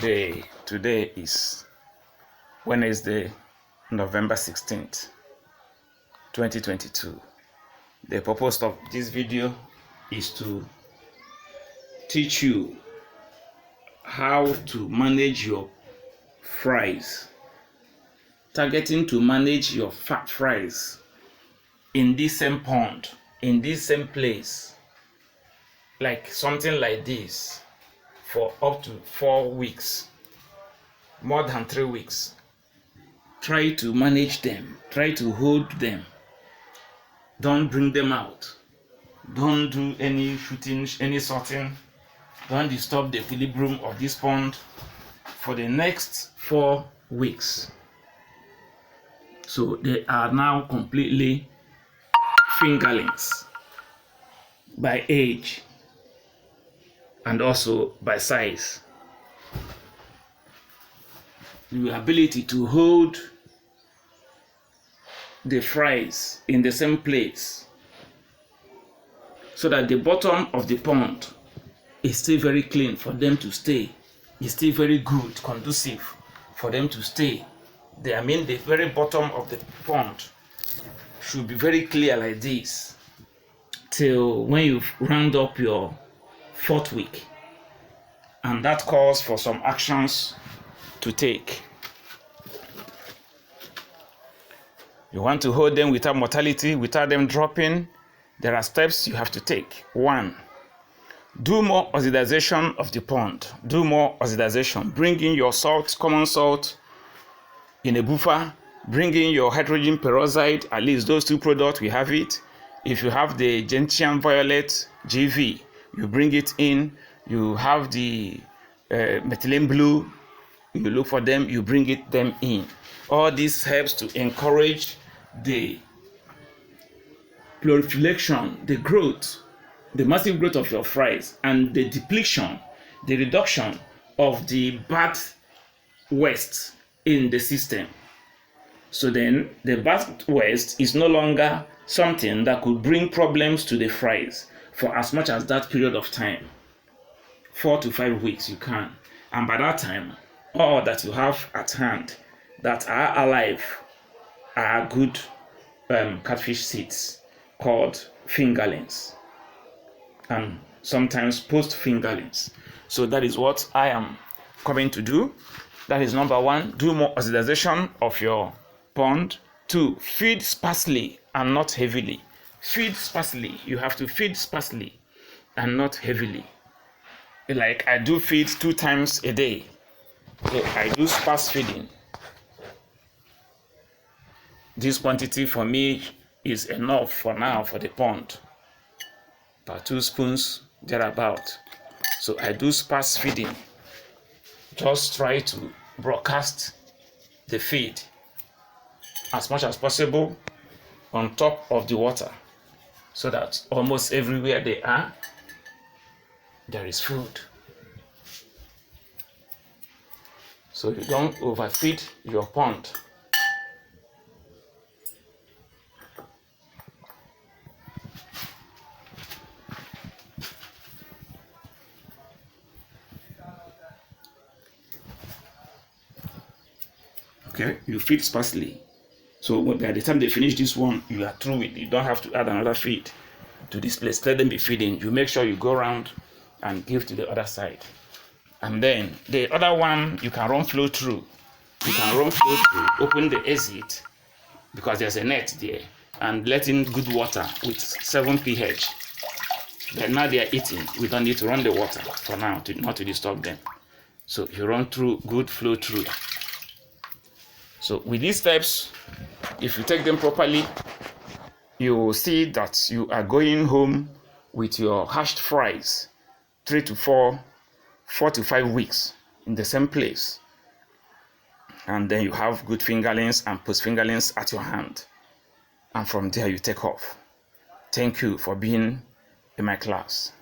Today is Wednesday, November 16th, 2022. The purpose of this video is to teach you how to manage your fries, targeting to manage your fat fries in this same pond, in this same place, like something like this, for up to 4 weeks, more than 3 weeks. Try to manage them, try to hold them. Don't bring them out. Don't do any shooting, any sorting. Don't disturb the equilibrium of this pond for the next 4 weeks. So they are now completely fingerlings by age and also by size. The ability to hold the fries in the same place so that the bottom of the pond is still very clean for them to stay. It's still very good, conducive for them to stay. The very bottom of the pond should be very clear like this till when you round up your 4th week, and that calls for some actions to take. You want to hold them without mortality, without them dropping. There are steps you have to take. 1, do more oxidization of the pond. Do more oxidization. Bring in your salt, common salt in a buffer. Bring in your hydrogen peroxide, at least those 2 products, we have it. If you have the gentian violet GV, you bring it in. You have the methylene blue, you look for them, you bring them in. All this helps to encourage the proliferation, the growth, the massive growth of your fries, and the depletion, the reduction of the bad waste in the system. So then the bad waste is no longer something that could bring problems to the fries for as much as that period of time. 4 to 5 weeks you can. And by that time, all that you have at hand that are alive are good catfish seeds called fingerlings, and sometimes post fingerlings. So that is what I am coming to do. That is number 1, do more oxidization of your pond. 2, feed sparsely and not heavily. Feed sparsely. You have to feed sparsely and not heavily. Like I do feed 2 times a day. So I do sparse feeding. This quantity for me is enough for now for the pond. About 2 spoons thereabout. So I do sparse feeding. Just try to broadcast the feed as much as possible on top of the water, so that almost everywhere they are, there is food. So you don't overfeed your pond. Okay, you feed sparsely. So by the time they finish this one, you are through with it. You don't have to add another feed to this place. Let them be feeding. You make sure you go around and give to the other side. And then the other one, you can run flow through. You can run flow through, open the exit, because there's a net there, and let in good water with 7 pH. Then now they are eating. We don't need to run the water for now, not to disturb them. So you run through, good flow through. So with these steps, if you take them properly, you will see that you are going home with your hashed fries 3 to 4 to 5 weeks in the same place. And then you have good fingerlings and post fingerlings at your hand. And from there you take off. Thank you for being in my class.